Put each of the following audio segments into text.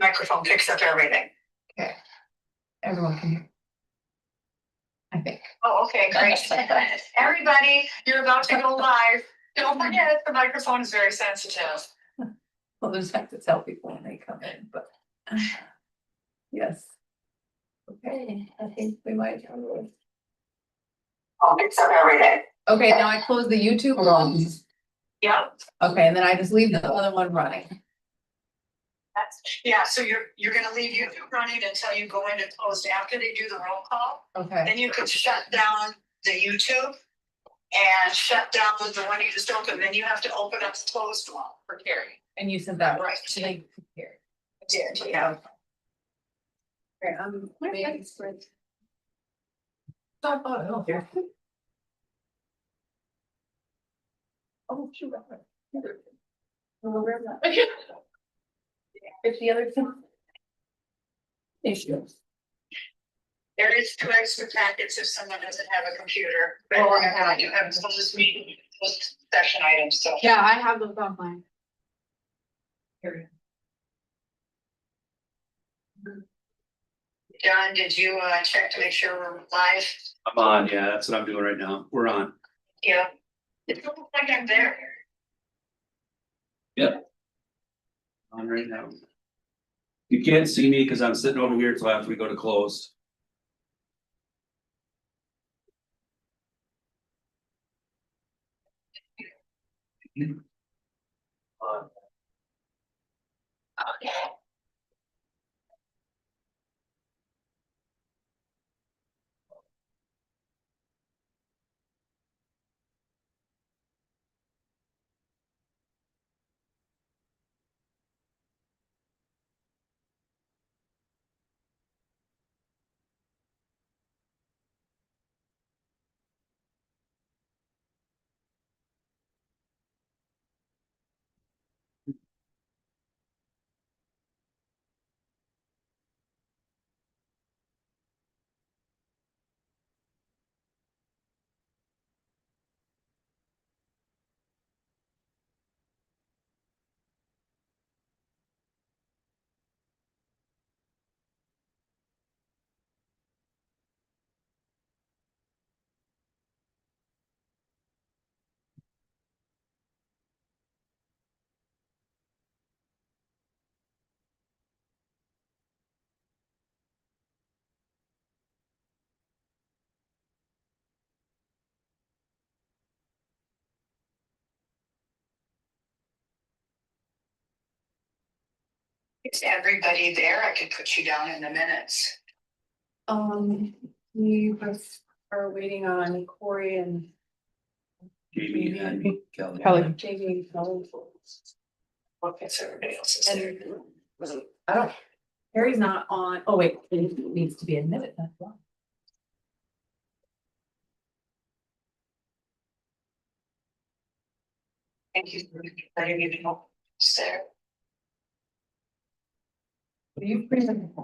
Microphone picks up everything. Okay. Everyone can hear. I think. Oh, okay, great. Everybody, you're about to go live. Don't forget, the microphone is very sensitive. Well, there's have to tell people when they come in, but. Yes. Okay, I think we might. Oh, picks up everything. Okay, now I close the YouTube one. Yep, Okay, and then I just leave the other one running. yeah, so you're gonna leave YouTube running until you go into closed after they do the roll call. Okay. Then you could shut down the YouTube and shut down the one you just opened. Then you have to open up the closed one for Carrie. And you said that. Right. So they could hear. I did, yeah. Okay, maybe spread. Stop on, oh, here. Oh, shoot. If the other two. Issues. There is 2 extra packets if someone doesn't have a computer. But Oh, I do have closed meeting, closed session items, so. Yeah, I have those online. John, did you check to make sure we're live? I'm on, yeah, that's what I'm doing right now. We're on. Yeah. It doesn't look like I'm there. On right now. You can't see me because I'm sitting over here till after we go to close. Okay. Is everybody there? I could put you down in the minutes. We just are waiting on Corey and. Jamie and Kelly. Jamie and Kelly. What gets everybody else is there? And I don't, Harry's not on, oh wait, it needs to be admitted, that's why. Thank you for letting me know. It's there. You've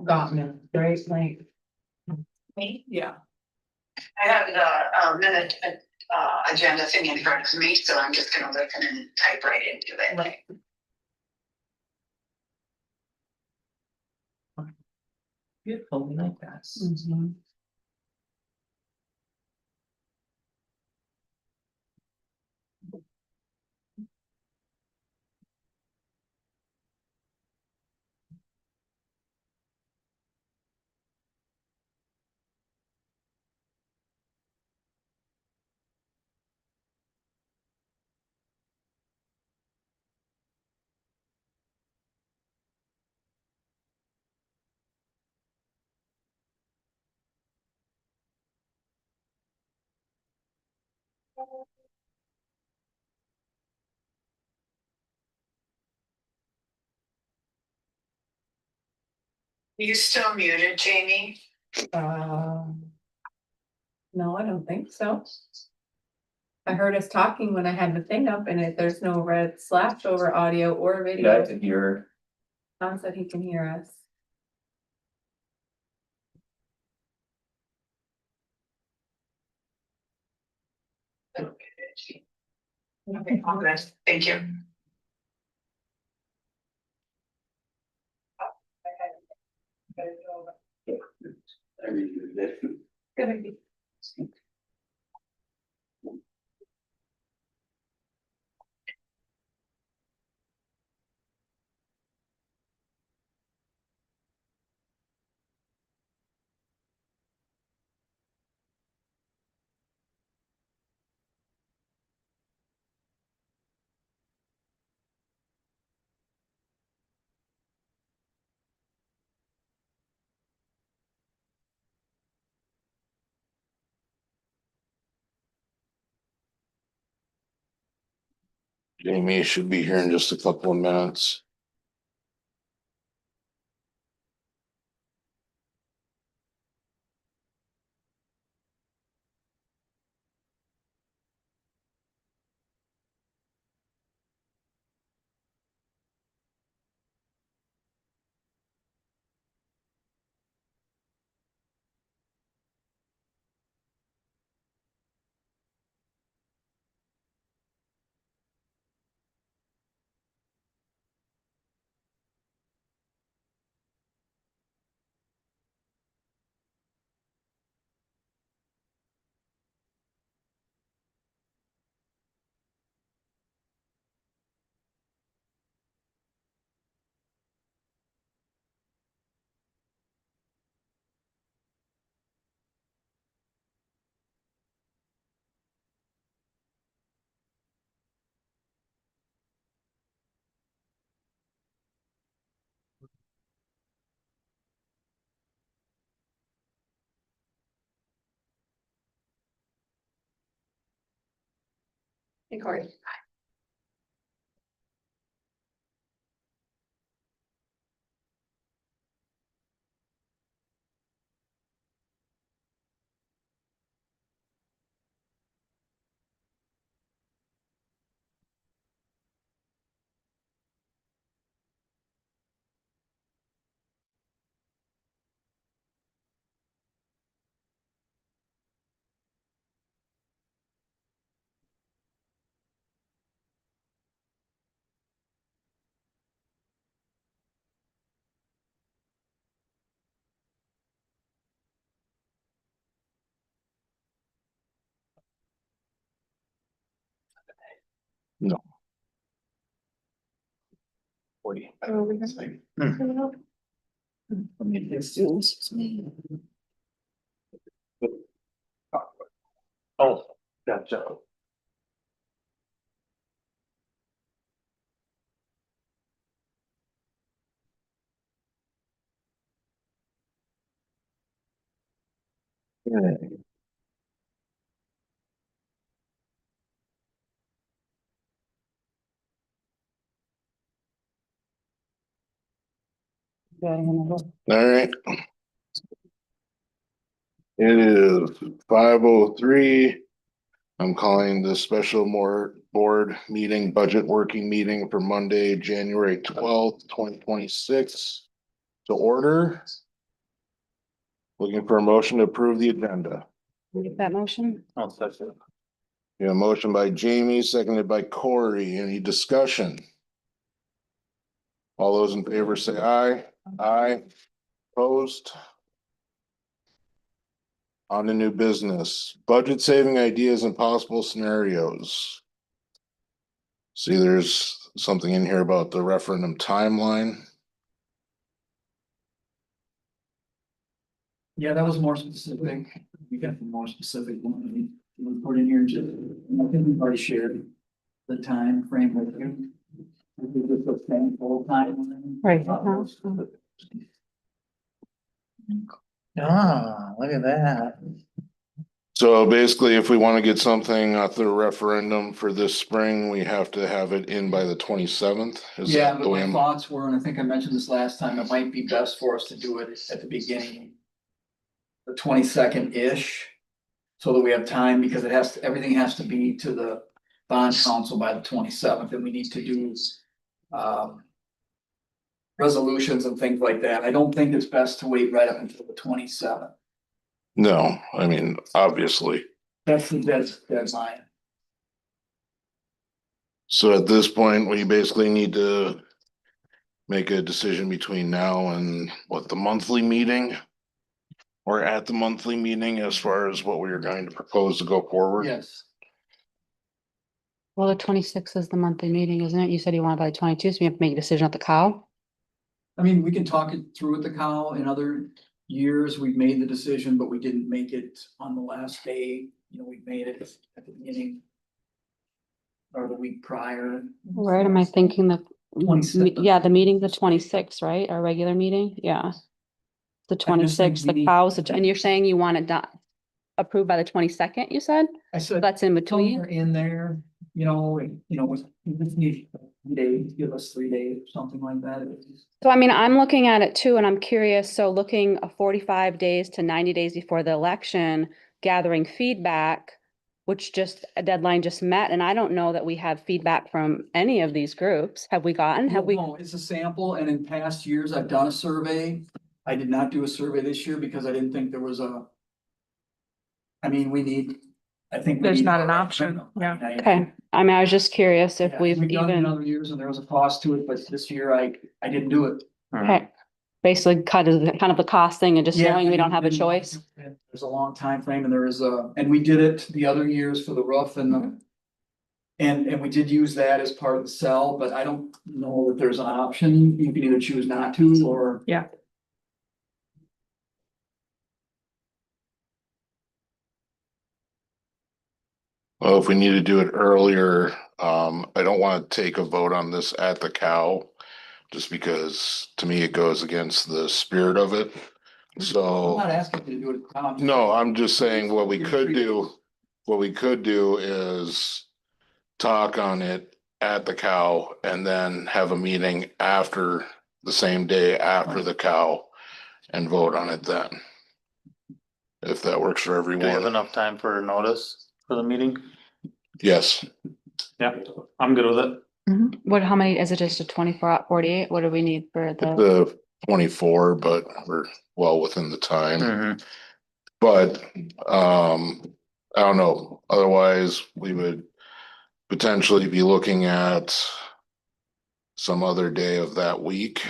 gotten it, right, like. Me? Yeah. I have the minute agenda thing in front of me, so I'm just gonna listen and type right into it. Right. Beautiful, we like that. You still muted, Jamie? No, I don't think so. I heard us talking when I had the thing up and there's no red slash over audio or Yeah, I video. can hear. Tom said he can hear us. Okay, all good. Thank you. I reviewed it. Gonna be. Jamie should be here in just a couple of minutes. Hey, Corey. No. Oh, gotcha. All right. It is 5:03. I'm calling the special board meeting, budget working meeting for Monday, January 12th, 2026 to order. Looking for a motion to approve the agenda. Make that motion? I'll second. Yeah, motion by Jamie, seconded by Corey. Any discussion? All those in favor say aye. Aye. Opposed? On to new business, budget saving ideas and possible scenarios. See, there's something in here about the referendum timeline. Yeah, that was more specific. We got the more specific one we put in here. I think we've already shared the time frame with you. We did the same full time. Right. Ah, look at that. So basically, if we want to get something at the referendum for this spring, we have to have it in by the 27th. Yeah, but my thoughts were, and I think I mentioned this last time, it might be best for us to do it at the beginning. The 22nd-ish, so that we have time, because it has to, everything has to be to the bond council by the 27th, and we need to do. Resolutions and things like that. I don't think it's best to wait right up until the 27th. No, I mean, obviously. That's the deadline. So at this point, we basically need to make a decision between now and what the monthly meeting? Or at the monthly meeting as far as what we are going to propose to go forward? Yes. Well, the 26th is the monthly meeting, isn't it? You said you wanted by the 22nd, so we have to make a decision at the cow. I mean, we can talk it through with the cow. In other years, we've made the decision, but we didn't make it on the last day. You know, we made it at the beginning. Or the week prior. Right, am I thinking the, 26th. yeah, the meeting's the 26th, right? Our regular meeting, yeah. The I just think 26th, we the need- cows, and you're saying you want it done, approved by the 22nd, you said? I said. That's in Somewhere between? in there, with, we just need 3 days, give us 3 days, something like that. So I mean, I'm looking at it too, and I'm curious, so looking 45 days to 90 days before the election, gathering feedback, which just, a deadline just met, and I don't know that we have feedback from any of these groups. Have we gotten, have we? No, it's a sample, and in past years, I've done a survey. I did not do a survey this year because I didn't think there was I mean, I think. we There's need not a an option, referendum. yeah. Okay, I mean, I was just curious if Yeah, we've done it in even, other years and there was a cost to it, but this year I didn't do it. okay. Basically kind of the costing and just Yeah, knowing we don't have a and choice. There's a long time frame, and and we did it the other years for the roof and and we did use that as part of the cell, but I don't know that there's an option. You can either choose not to or. Yeah. Well, if we need to do it earlier, I don't want to take a vote on this at the cow. Just because to me it goes against the spirit of it. I'm So, not asking you to do it. no, I'm just saying what we could do. What we could do is talk on it at the cow and then have a meeting after the same day after the cow and vote on it then. If that works for Do you have everyone. enough time for notice for the meeting? Yes, Yeah, I'm good with it. What, how many, is it just a 24 48? What do we need for the? the 24, but we're well within the time. Mhm. But, I don't know, otherwise we would potentially be looking at some other day of that week.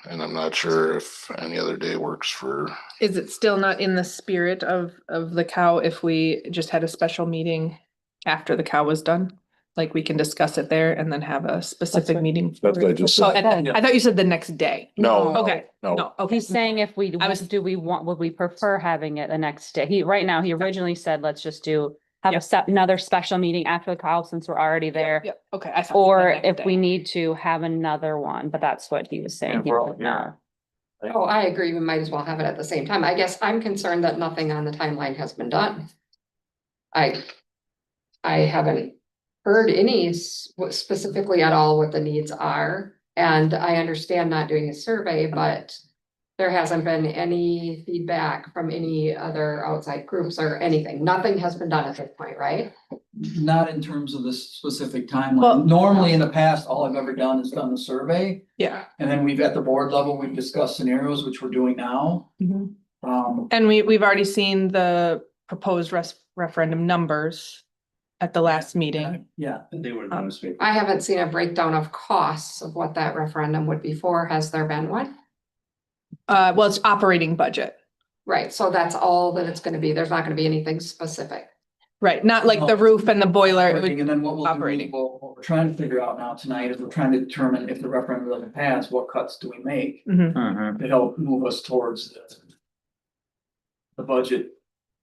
And I'm not sure if any other day works for, Is it still not in the spirit of the cow if we just had a special meeting after the cow was done? Like we can discuss it there and then have a specific what- meeting. that's what I just Oh, said. I thought you said the next day. No, Okay, no, no, okay. He's saying if we, I was- do we want, would we prefer having it the next day? Right now, he originally said, let's just have Yep. another special meeting after the call since we're already there. Yep, okay. I thought you Or meant next if we day. need to have another one, but that's what he was saying. Yeah, He we're all would here. know. Oh, I agree. We might as well have it at the same time. I guess I'm concerned that nothing on the timeline has been done. I haven't heard any specifically at all what the needs are. And I understand not doing a survey, but there hasn't been any feedback from any other outside groups or anything. Nothing has been done at this point, right? Not in terms of this specific Well- timeline. Normally in the past, all I've ever done is done the survey. Yeah. And then we've at the board level, we've discussed scenarios, which we're doing now. Mhm. Um, And we've already seen the proposed referendum numbers at the last meeting. yeah, They were in the newspaper. I haven't seen a breakdown of costs of what that referendum would be for. Has there been one? Well, it's operating budget, Right, so that's all that it's gonna be. There's not gonna be anything specific. right? Not like the roof and the boiler. It would- and then what we'll do is operating. what we're trying to figure out now tonight is we're trying to determine if the referendum doesn't pass, what cuts do we make Mhm. Mhm. to help move us towards the budget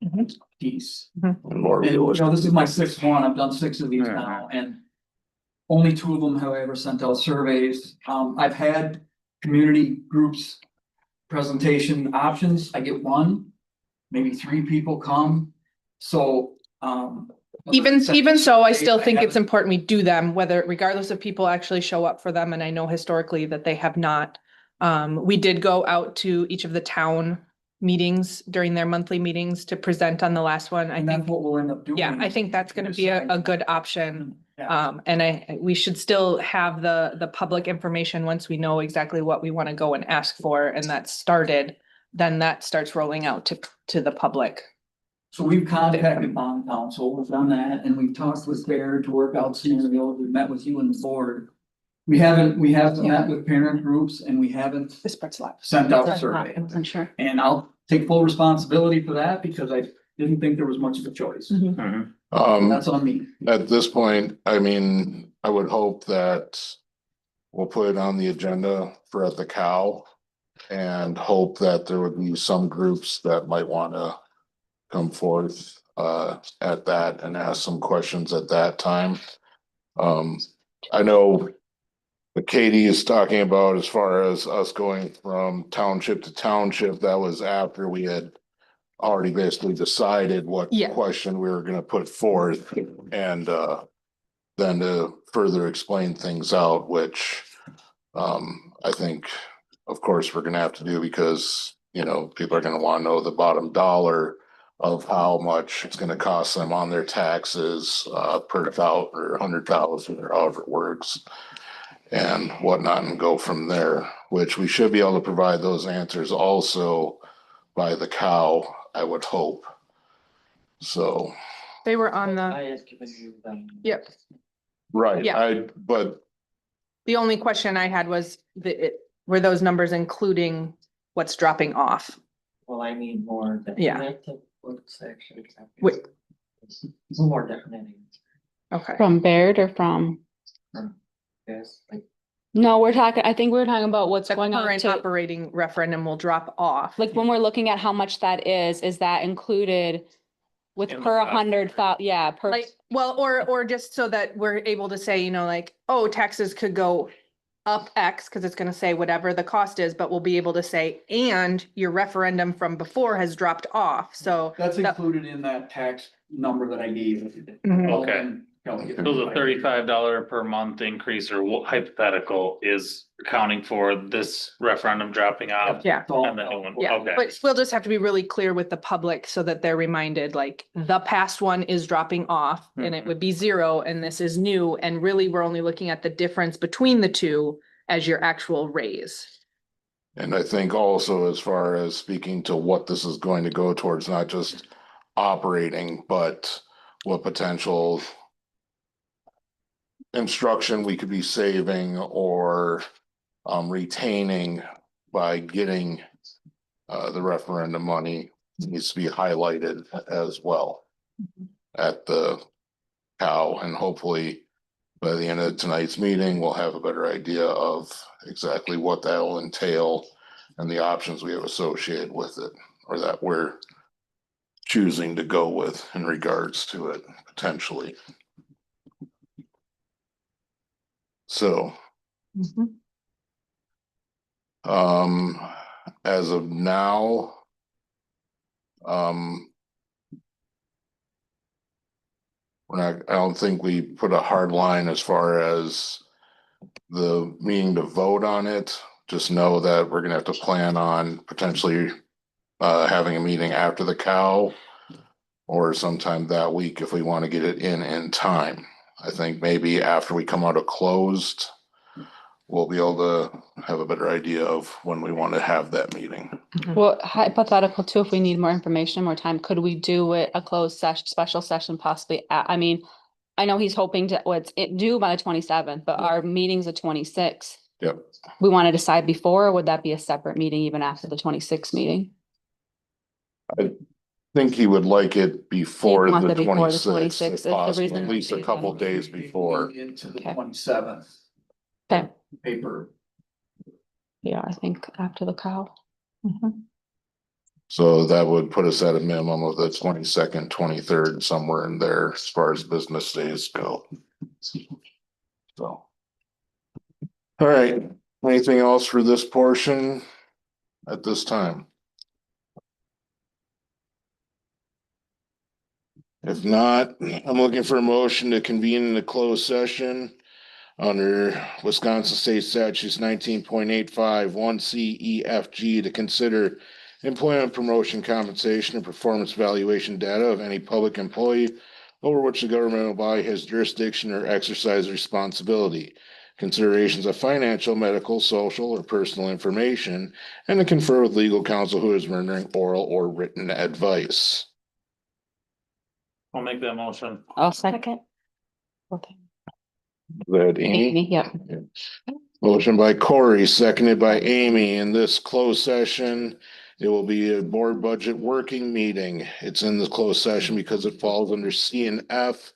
Mhm. piece. more And, realistic. this is my sixth one. I've done 6 of these now, and only 2 of them have ever sent out surveys. I've had community groups presentation options. I get 1, maybe 3 people come. So, Even so, I still think it's haven't- important we do them, whether regardless of people actually show up for them, and I know historically that they have not. We did go out to each of the town meetings during their monthly meetings to present on the last one. I And that's think, what we'll end up doing. yeah, I think that's gonna be a good option. Yeah. And we should still have the public information once we know exactly what we want to go and ask for, and that's started, then that starts rolling out to the public. So we've contacted bond council, we've done that, and we've talked with Baird to work out scenarios, we met with you and the board. We haven't met with parent groups and we haven't This part's live. sent out a I survey. wasn't sure. And I'll take full responsibility for that because I didn't think there was much of a choice. That's on me. At this point, I mean, I would hope that we'll put it on the agenda for at the cow. And hope that there would be some groups that might wanna come forth at that and ask some questions at that time. I know what Katie is talking about as far as us going from township to township, that was after we had already basically decided what Yeah. question we were gonna put forth and then to further explain things out, which I think, of course, we're gonna have to do because, you know, people are gonna wanna know the bottom dollar of how much it's gonna cost them on their taxes per thousand or 100,000 or however it works. And whatnot and go from there, which we should be able to provide those answers also by the cow, I would hope. So, They were on the, had given you them. yep. right, Yeah. but The only question I had was were those numbers including what's dropping off? Well, I need more. Yeah. definitive what's actually happening. Wait. More definite. Okay. From Baird or from? Yes, like. No, we're talking, I think we were talking about what's The going on current to, operating referendum will drop off. like, when we're looking at how much that is that included with In the per past. 100,000, yeah, per. Like, well, or just so that we're able to say, you know, like, oh, taxes could go up X, because it's gonna say whatever the cost is, but we'll be able to say, and your referendum from before has dropped off, so. That's that- included in that tax number that I gave. Mhm. Okay. So the $35 per month increase or hypothetical is accounting for this referendum dropping off. Yeah. And the new one, Yeah, okay. but we'll just have to be really clear with the public so that they're reminded, like, the past one is dropping off and it would be 0 and this is new. And really, we're only looking at the difference between the two as your actual raise. and I think also as far as speaking to what this is going to go towards, not just operating, but what potential instruction we could be saving or retaining by getting the referendum money needs to be highlighted as well at the cow, and hopefully by the end of tonight's meeting, we'll have a better idea of exactly what that will entail and the options we have associated with it, or that we're choosing to go with in regards to it potentially. So, as of now, I don't think we put a hard line as far as the meeting to vote on it. Just know that we're gonna have to plan on potentially having a meeting after the cow or sometime that week if we want to get it in time. I think maybe after we come out of closed, we'll be able to have a better idea of when we want to have that meeting. Well, hypothetical too, if we need more information, more time, could we do it a closed session, special session possibly? I mean, I know he's hoping to, what's it due by the 27th, but our meeting's the 26th. Yep. We want to decide before, or would that be a separate meeting even after the 26th meeting? Think he would like it before want the it before the 26th, 26th, if is the possible, reason at least a being. couple days before. Into the Okay. 27th. Okay, Paper. yeah, I think after the cow. So that would put us at a minimum of the 22nd, 23rd, somewhere in there as far as business days go. So. All right, anything else for this portion at this time? If not, I'm looking for a motion to convene in a closed session under Wisconsin State Statutes 19.85 1C E F G to consider employment, promotion, compensation, and performance evaluation data of any public employee over which the governmental body has jurisdiction or exercise responsibility. Considerations of financial, medical, social, or personal information, and to confer with legal counsel who is rendering oral or written advice. I'll make that motion. I'll second. Okay. That Amy? Amy, yep. Motion by Corey, seconded by Amy. In this closed session, it will be a board budget working meeting. It's in the closed session because it falls under C and F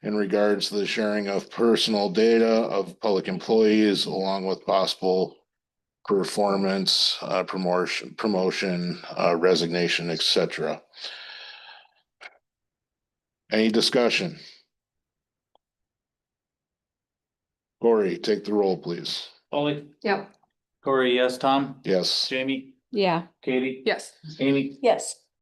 in regards to the sharing of personal data of public employees along with possible performance, promotion, resignation, etc. Any discussion? Corey, take the roll, please. Polly, Yep. Corey, yes, Tom, Yes. Jamie, Yeah. Katie, Yes. Amy, Yes.